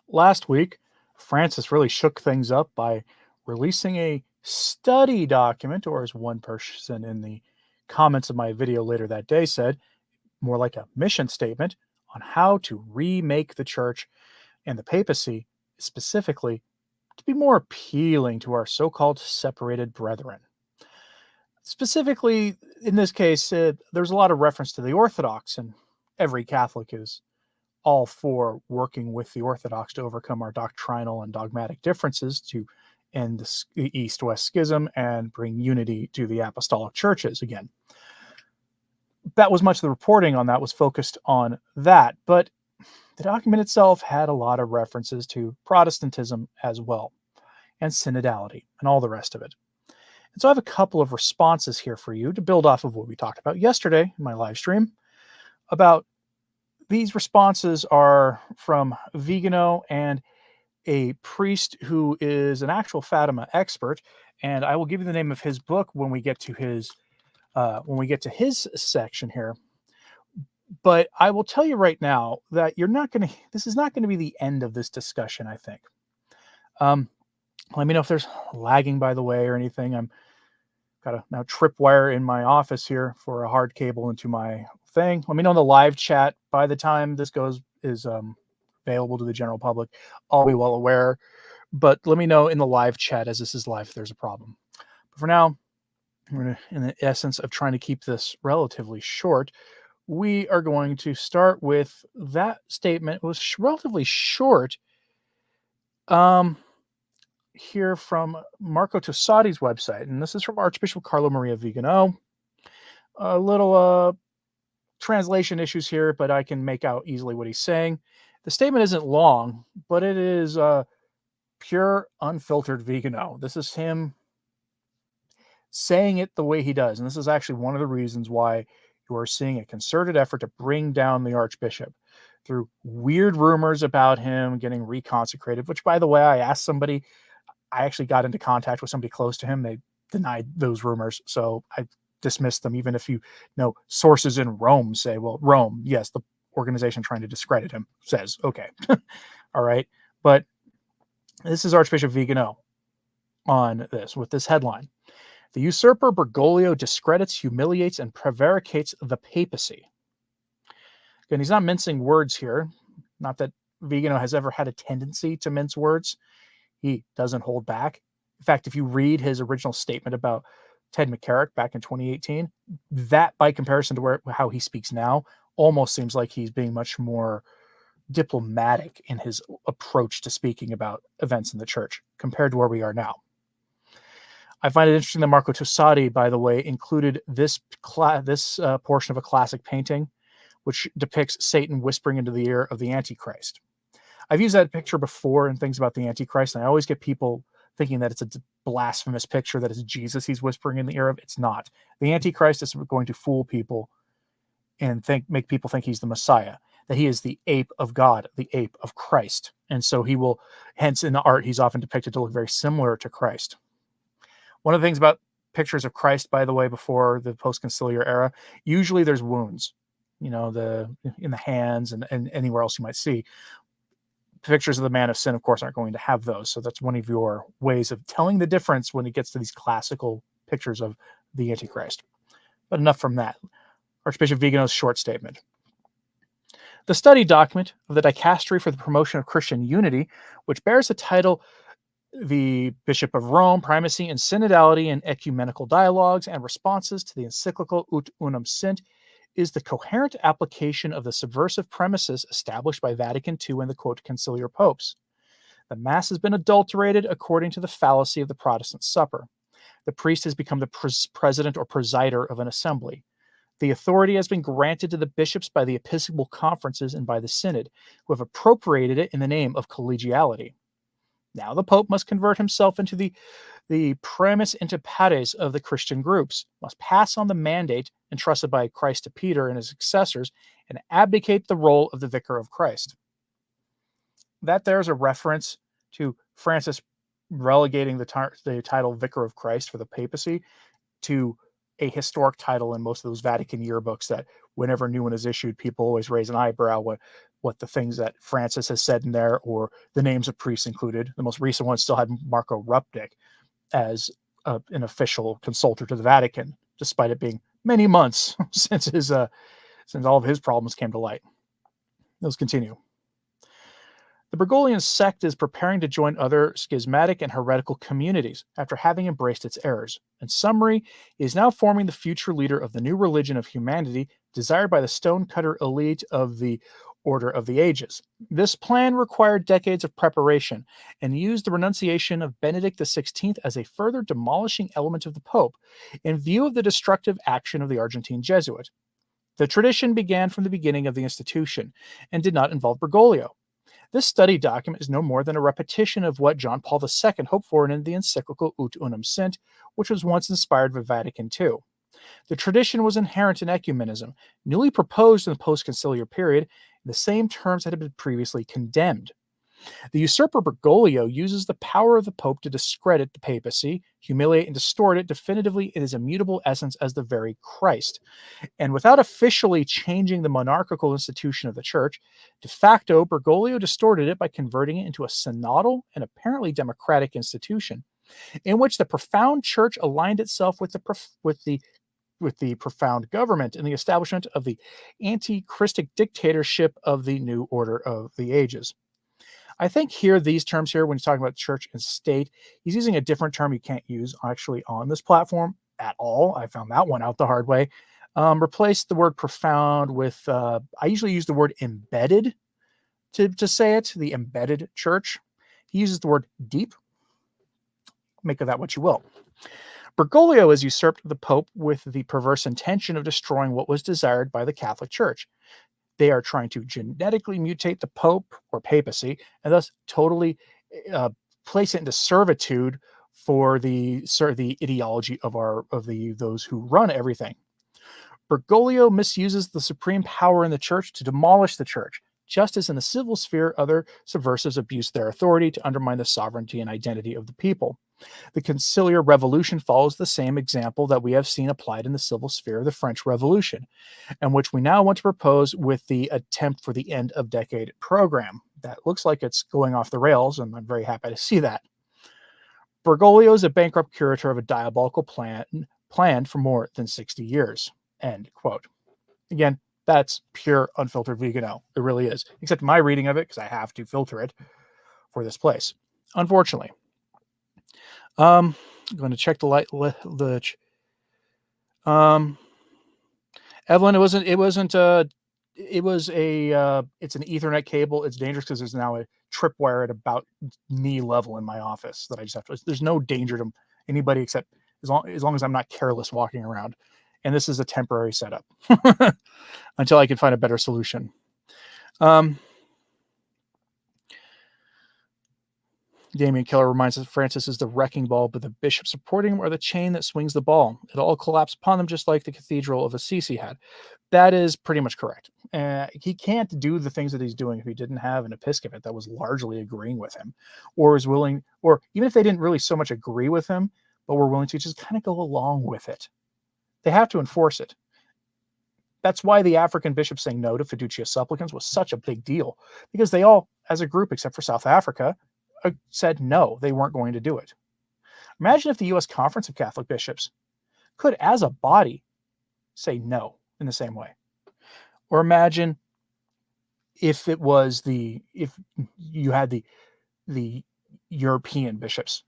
Last week, Francis really shook things up by releasing a study document, or as one person in the comments of my video later that day said, more like a mission statement on how to remake the church and the papacy specifically to be more appealing to our so-called separated brethren. Specifically, in this case, there's a lot of reference to the Orthodox, and every Catholic is all for working with the Orthodox to overcome our doctrinal and dogmatic differences to end the East-West schism and bring unity to the apostolic churches again. That was much of the reporting on that was focused on that, but the document itself had a lot of references to Protestantism as well, and synodality, and all the rest of it. And so I have a couple of responses here for you to build off of what we talked about yesterday in my live stream. About these responses are from Vigano and a priest who is an actual Fatima expert, and I will give you the name of his book when we get to his section here. But I will tell you right now that this is not going to be the end of this discussion, I think. Let me know if there's lagging, by the way, or anything. I'm got a now tripwire in my office here for a hard cable into my thing. Let me know in the live chat. By the time this is available to the general public, I'll be well aware. But let me know in the live chat, as this is live, if there's a problem. But for now, in the essence of trying to keep this relatively short, we are going to start with that statement. It was relatively short. Here from Marco Tossati's website, and this is from Archbishop Carlo Maria Vigano. A little translation issues here, but I can make out easily what he's saying. The statement isn't long, but it is pure, unfiltered Vigano. This is him saying it the way he does, and this is actually one of the reasons why you are seeing a concerted effort to bring down the Archbishop through weird rumors about him getting reconsecrated, which, by the way, I asked somebody. I actually got into contact with somebody close to him. They denied those rumors, so I dismissed them, even if you know sources in Rome say, well, Rome, yes, the organization trying to discredit him says, okay. All right. But this is Archbishop Viganò on this with this headline. The usurper Bergoglio discredits, humiliates, and prevaricates the papacy. Again, he's not mincing words here. Not that Vigano has ever had a tendency to mince words. He doesn't hold back. In fact, if you read his original statement about Ted McCarrick back in 2018, that, by comparison to how he speaks now, almost seems like he's being much more diplomatic in his approach to speaking about events in the church compared to where we are now. I find it interesting that Marco Tossati, by the way, included this portion of a classic painting, which depicts Satan whispering into the ear of the Antichrist. I've used that picture before in things about the Antichrist, and I always get people thinking that it's a blasphemous picture, that it's Jesus he's whispering in the ear of. It's not. The Antichrist is going to fool people and make people think he's the Messiah, that he is the ape of God, the ape of Christ. And so he will, hence in the art, he's often depicted to look very similar to Christ. One of the things about pictures of Christ, by the way, before the post-conciliar era, usually there's wounds, in the hands and anywhere else you might see. Pictures of the man of sin, of course, aren't going to have those. So that's one of your ways of telling the difference when it gets to these classical pictures of the Antichrist. But enough from that. Archbishop Vigano's short statement. The study document of the Dicastery for the Promotion of Christian Unity, which bears the title The Bishop of Rome, Primacy and Synodality in Ecumenical Dialogues and Responses to the Encyclical Ut Unum Sint, is the coherent application of the subversive premises established by Vatican II and the quote conciliar popes. The Mass has been adulterated according to the fallacy of the Protestant supper. The priest has become the president or presider of an assembly. The authority has been granted to the bishops by the episcopal conferences and by the synod, who have appropriated it in the name of collegiality. Now the Pope must convert himself into the primus inter pares of the Christian groups, must pass on the mandate entrusted by Christ to Peter and his successors, and abdicate the role of the vicar of Christ. That there's a reference to Francis relegating the title vicar of Christ for the papacy to a historic title in most of those Vatican yearbooks that whenever a new one is issued, people always raise an eyebrow what the things that Francis has said in there, or the names of priests included. The most recent one still had Marco Rupnik as an official consultor to the Vatican, despite it being many months since all of his problems came to light. Let's continue. The Bergoglian sect is preparing to join other schismatic and heretical communities after having embraced its errors. In summary, he is now forming the future leader of the new religion of humanity desired by the stonecutter elite of the Order of the Ages. This plan required decades of preparation and used the renunciation of Benedict XVI as a further demolishing element of the Pope in view of the destructive action of the Argentine Jesuit. The tradition began from the beginning of the institution and did not involve Bergoglio. This study document is no more than a repetition of what John Paul II hoped for in the encyclical Ut Unum Sint, which was once inspired by Vatican II. The tradition was inherent in ecumenism, newly proposed in the post-conciliar period in the same terms that had been previously condemned. The usurper Bergoglio uses the power of the Pope to discredit the papacy, humiliate and distort it definitively in his immutable essence as the very Christ. And without officially changing the monarchical institution of the Church, de facto, Bergoglio distorted it by converting it into a synodal and apparently democratic institution, in which the profound Church aligned itself with the profound government in the establishment of the anti-Christic dictatorship of the new order of the ages. I think here, these terms here, when he's talking about church and state, he's using a different term you can't use actually on this platform at all. I found that one out the hard way. Replace the word profound with, I usually use the word embedded to say it, the embedded church. He uses the word deep. Make of that what you will. Bergoglio has usurped the Pope with the perverse intention of destroying what was desired by the Catholic Church. They are trying to genetically mutate the Pope or papacy and thus totally place it into servitude for the ideology of those who run everything. Bergoglio misuses the supreme power in the Church to demolish the Church, just as in the civil sphere other subversives abuse their authority to undermine the sovereignty and identity of the people. The conciliar revolution follows the same example that we have seen applied in the civil sphere of the French Revolution, and which we now want to propose with the attempt for the end of decade program. That looks like it's going off the rails, and I'm very happy to see that. Bergoglio is a bankrupt curator of a diabolical plan planned for more than 60 years. End quote. Again, that's pure unfiltered Vigano. It really is. Except my reading of it, because I have to filter it for this place. Unfortunately. I'm going to check the light. Evelyn, it's an Ethernet cable. It's dangerous because there's now a tripwire at about knee level in my office that I just have to. There's no danger to anybody except as long as I'm not careless walking around. And this is a temporary setup until I can find a better solution. Damien Keller reminds us Francis is the wrecking ball, but the bishops supporting him are the chain that swings the ball. It all collapsed upon them just like the Cathedral of Assisi had. That is pretty much correct. He can't do the things that he's doing if he didn't have an episcopate that was largely agreeing with him, or is willing, or even if they didn't really so much agree with him, but were willing to just kind of go along with it. They have to enforce it. That's why the African bishops saying no to fiducia supplicans was such a big deal, because they all, as a group, except for South Africa, said no, they weren't going to do it. Imagine if the U.S. Conference of Catholic Bishops could, as a body, say no in the same way. Or imagine if you had the European bishops,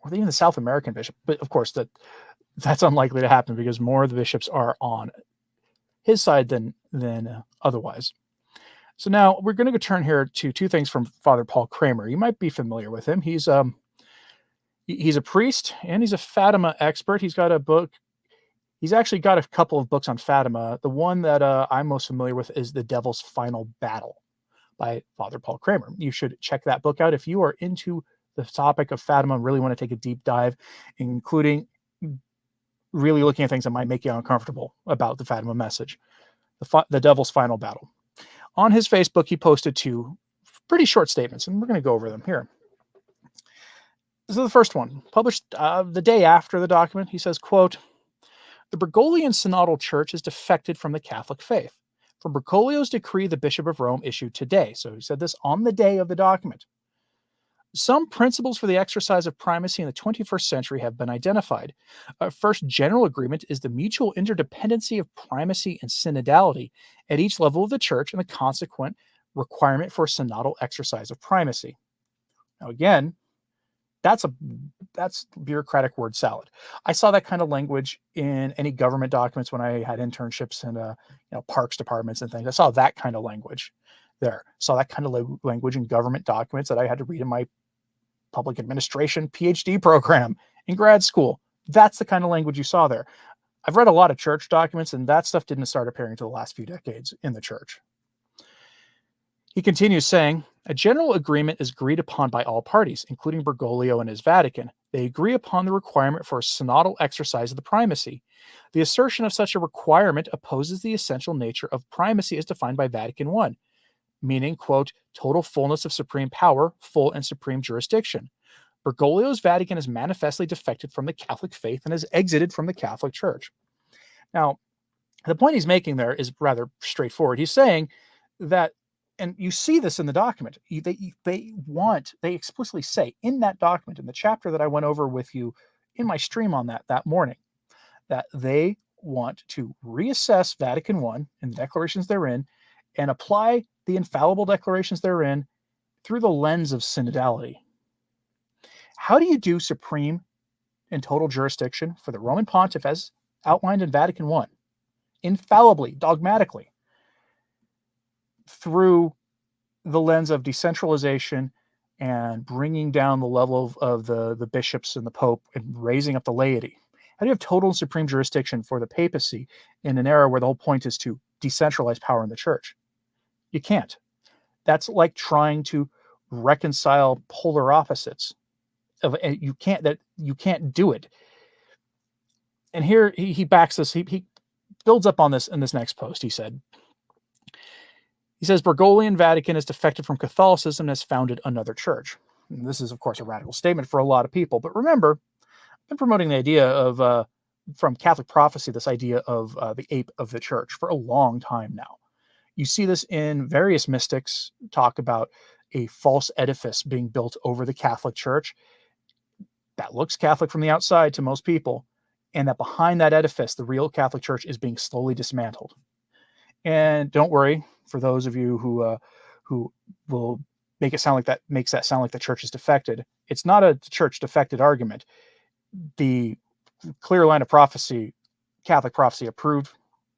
or even the South American bishop. But of course, that's unlikely to happen because more of the bishops are on his side than otherwise. So now we're going to turn here to two things from Father Paul Kramer. You might be familiar with him. He's a priest and he's a Fatima expert. He's got a book. He's actually got a couple of books on Fatima. The one that I'm most familiar with is The Devil's Final Battle by Father Paul Kramer. You should check that book out if you are into the topic of Fatima and really want to take a deep dive, including really looking at things that might make you uncomfortable about the Fatima message. The Devil's Final Battle. On his Facebook, he posted two pretty short statements, and we're going to go over them here. So the first one, published the day after the document, he says, quote, "The Bergoglian Synodal Church is defected from the Catholic faith. from Bergoglio's decree the Bishop of Rome issued today. So he said this on the day of the document. Some principles for the exercise of primacy in the 21st century have been identified. First general agreement is the mutual interdependency of primacy and synodality at each level of the church and the consequent requirement for synodal exercise of primacy. Now, again, that's bureaucratic word salad. I saw that kind of language in any government documents when I had internships in parks departments and things. I saw that kind of language there. Saw that kind of language in government documents that I had to read in my public administration PhD program in grad school. That's the kind of language you saw there. I've read a lot of church documents, and that stuff didn't start appearing until the last few decades in the church. He continues saying, a general agreement is agreed upon by all parties, including Bergoglio and his Vatican. They agree upon the requirement for a synodal exercise of the primacy. The assertion of such a requirement opposes the essential nature of primacy as defined by Vatican I, meaning, quote, total fullness of supreme power, full and supreme jurisdiction. Bergoglio's Vatican is manifestly defected from the Catholic faith and has exited from the Catholic Church. Now, the point he's making there is rather straightforward. He's saying that, and you see this in the document, they explicitly say in that document, in the chapter that I went over with you in my stream on that morning, that they want to reassess Vatican I and the declarations therein and apply the infallible declarations therein through the lens of synodality. How do you do supreme and total jurisdiction for the Roman Pontiff as outlined in Vatican I? Infallibly, dogmatically, through the lens of decentralization and bringing down the level of the bishops and the Pope and raising up the laity. How do you have total and supreme jurisdiction for the papacy in an era where the whole point is to decentralize power in the church? You can't. That's like trying to reconcile polar opposites. You can't do it. And here he backs this. He builds up on this in this next post. He says, Bergoglian Vatican is defected from Catholicism and has founded another church. And this is, of course, a radical statement for a lot of people. But remember, I've been promoting the idea of, from Catholic prophecy, this idea of the ape of the church for a long time now. You see this in various mystics talk about a false edifice being built over the Catholic Church that looks Catholic from the outside to most people, and that behind that edifice, the real Catholic Church is being slowly dismantled. And don't worry, for those of you who will make it sound like that, makes that sound like the church is defected. It's not a church defected argument. The clear line of prophecy, Catholic prophecy approved,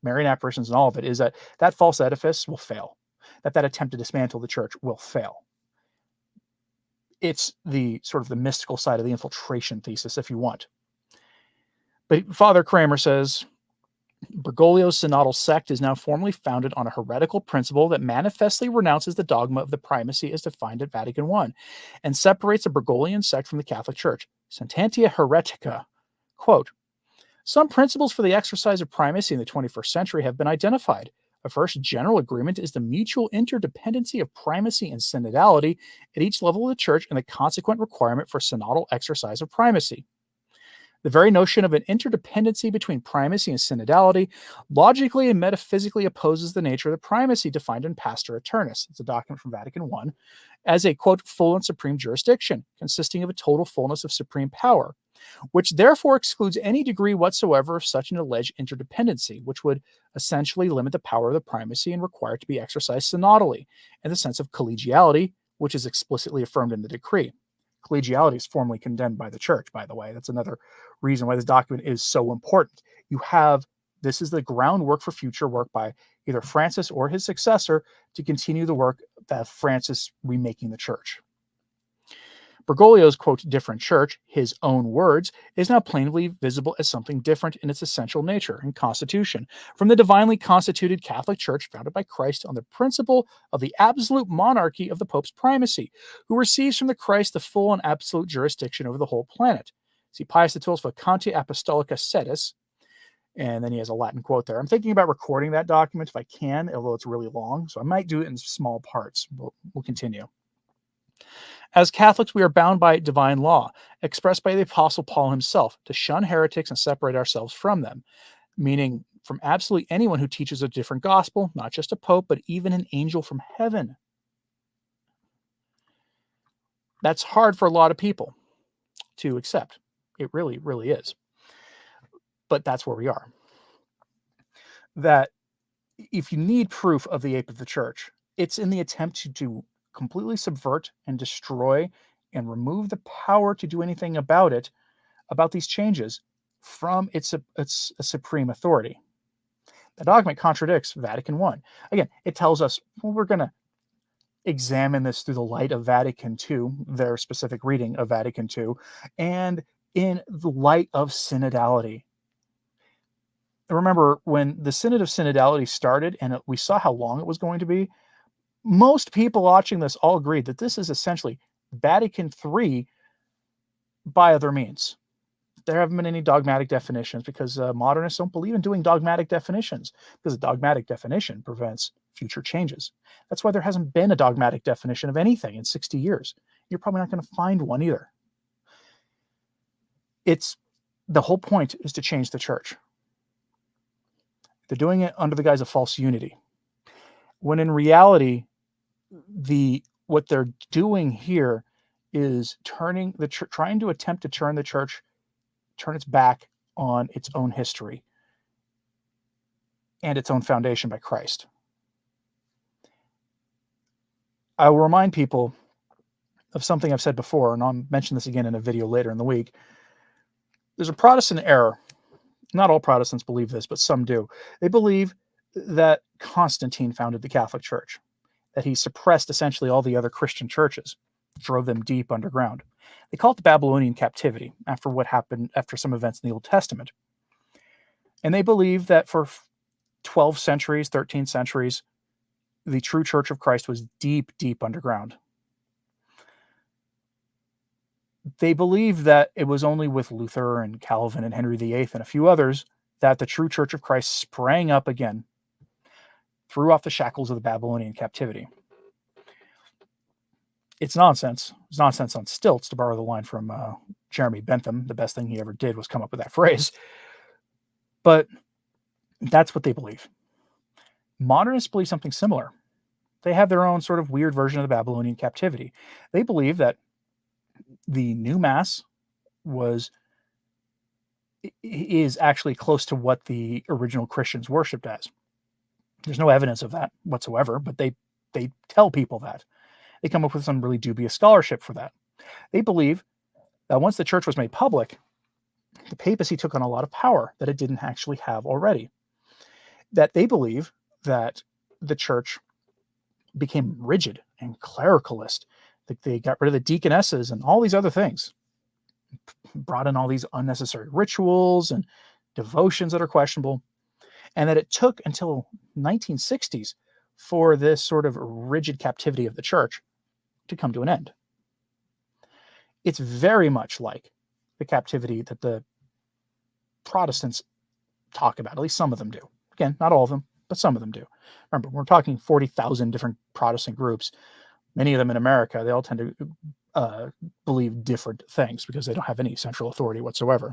Marian apparitions and all of it, is that that false edifice will fail, that attempt to dismantle the church will fail. It's the sort of the mystical side of the infiltration thesis, if you want. But Father Kramer says, Bergoglio's synodal sect is now formally founded on a heretical principle that manifestly renounces the dogma of the primacy as defined at Vatican I and separates the Bergoglian sect from the Catholic Church. Sententia heretica. Quote, some principles for the exercise of primacy in the 21st century have been identified. A first general agreement is the mutual interdependency of primacy and synodality at each level of the church and the consequent requirement for synodal exercise of primacy. The very notion of an interdependency between primacy and synodality logically and metaphysically opposes the nature of the primacy defined in Pastor Aeternus. It's a document from Vatican I, as a, quote, full and supreme jurisdiction, consisting of a total fullness of supreme power, which therefore excludes any degree whatsoever of such an alleged interdependency, which would essentially limit the power of the primacy and require it to be exercised synodally, in the sense of collegiality, which is explicitly affirmed in the decree. Collegiality is formally condemned by the church, by the way. That's another reason why this document is so important. This is the groundwork for future work by either Francis or his successor to continue the work that Francis remaking the church. Bergoglio's, quote, different church, his own words, is now plainly visible as something different in its essential nature and constitution from the divinely constituted Catholic Church founded by Christ on the principle of the absolute monarchy of the Pope's primacy, who receives from the Christ the full and absolute jurisdiction over the whole planet. See Pius XII's Vacante Apostolica Sedis, and then he has a Latin quote there. I'm thinking about recording that document if I can, although it's really long, so I might do it in small parts. We'll continue. As Catholics, we are bound by divine law, expressed by the Apostle Paul himself, to shun heretics and separate ourselves from them, meaning from absolutely anyone who teaches a different gospel, not just a pope, but even an angel from heaven. That's hard for a lot of people to accept. It really, really is. But that's where we are. That if you need proof of the ape of the church, it's in the attempt to completely subvert and destroy and remove the power to do anything about it, about these changes, from its supreme authority. The document contradicts Vatican I. Again, it tells us, well, we're going to examine this through the light of Vatican II, their specific reading of Vatican II, and in the light of synodality. Remember, when the Synod of Synodality started and we saw how long it was going to be, most people watching this all agreed that this is essentially Vatican III by other means. There haven't been any dogmatic definitions because modernists don't believe in doing dogmatic definitions, because a dogmatic definition prevents future changes. That's why there hasn't been a dogmatic definition of anything in 60 years. You're probably not going to find one either. The whole point is to change the church. They're doing it under the guise of false unity, when in reality, what they're doing here is trying to attempt to turn the church, turn its back on its own history and its own foundation by Christ. I will remind people of something I've said before, and I'll mention this again in a video later in the week. There's a Protestant error. Not all Protestants believe this, but some do. They believe that Constantine founded the Catholic Church, that he suppressed essentially all the other Christian churches, drove them deep underground. They call it the Babylonian captivity after what happened after some events in the Old Testament. And they believe that for 12 centuries, 13 centuries, the true Church of Christ was deep, deep underground. They believe that it was only with Luther and Calvin and Henry VIII and a few others that the true Church of Christ sprang up again, threw off the shackles of the Babylonian captivity. It's nonsense. It's nonsense on stilts, to borrow the line from Jeremy Bentham. The best thing he ever did was come up with that phrase. But that's what they believe. Modernists believe something similar. They have their own sort of weird version of the Babylonian captivity. They believe that the new Mass is actually close to what the original Christians worshipped as. There's no evidence of that whatsoever, but they tell people that. They come up with some really dubious scholarship for that. They believe that once the church was made public, the papacy took on a lot of power that it didn't actually have already. That they believe that the church became rigid and clericalist. That they got rid of the deaconesses and all these other things. Brought in all these unnecessary rituals and devotions that are questionable. And that it took until 1960s for this sort of rigid captivity of the church to come to an end. It's very much like the captivity that the Protestants talk about. At least some of them do. Again, not all of them, but some of them do. Remember, we're talking 40,000 different Protestant groups, many of them in America. They all tend to believe different things because they don't have any central authority whatsoever.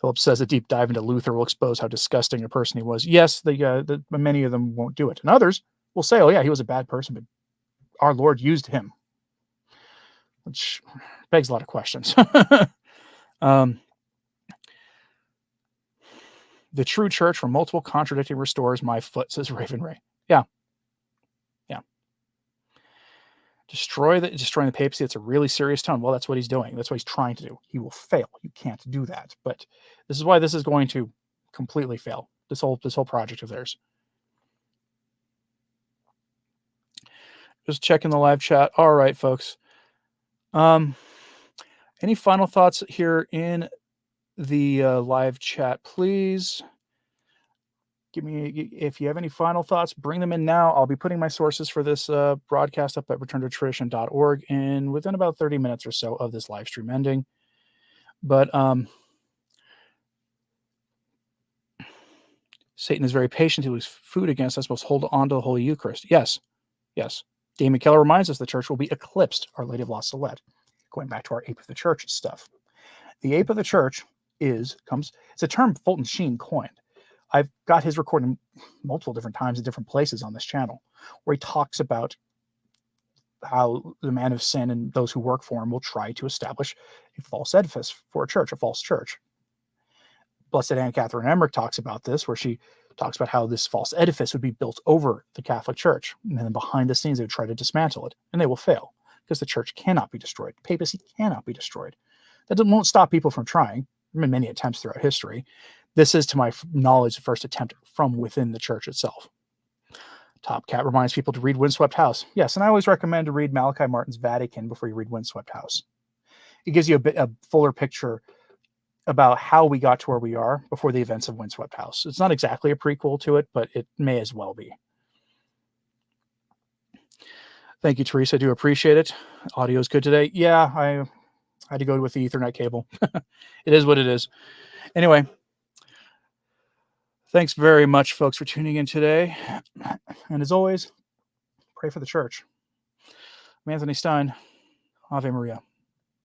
Philip says a deep dive into Luther will expose how disgusting a person he was. Yes, many of them won't do it. And others will say, oh yeah, he was a bad person, but our Lord used him. Which begs a lot of questions. The true church from multiple contradicting restores my foot, says Raven Ray. Yeah. Destroying the papacy, it's a really serious tone. Well, that's what he's doing. That's what he's trying to do. He will fail. You can't do that. But this is why this is going to completely fail. This whole project of theirs. Just checking the live chat. All right, folks. Any final thoughts here in the live chat, please? If you have any final thoughts, bring them in now. I'll be putting my sources for this broadcast up at returntotradition.org within about 30 minutes or so of this live stream ending. But Satan is very patient. He leaves food against us, must hold on to the Holy Eucharist. Yes. Damon Keller reminds us the church will be eclipsed, Our Lady of La Salette. Going back to our ape of the church stuff. The ape of the church it's a term Fulton Sheen coined. I've got his recording multiple different times in different places on this channel, where he talks about how the man of sin and those who work for him will try to establish a false edifice for a church, a false church. Blessed Anne Catherine Emmerich talks about this, where she talks about how this false edifice would be built over the Catholic Church, and then behind the scenes they would try to dismantle it, and they will fail because the church cannot be destroyed. Papacy cannot be destroyed. That won't stop people from trying. There have been many attempts throughout history. This is, to my knowledge, the first attempt from within the church itself. Top Cat reminds people to read Windswept House. Yes, and I always recommend to read Malachi Martin's Vatican before you read Windswept House. It gives you a fuller picture about how we got to where we are before the events of Windswept House. It's not exactly a prequel to it, but it may as well be. Thank you, Teresa. I do appreciate it. Audio is good today. Yeah, I had to go with the Ethernet cable. It is what it is. Anyway, thanks very much, folks, for tuning in today. And as always, pray for the church. I'm Anthony Stine. Ave Maria.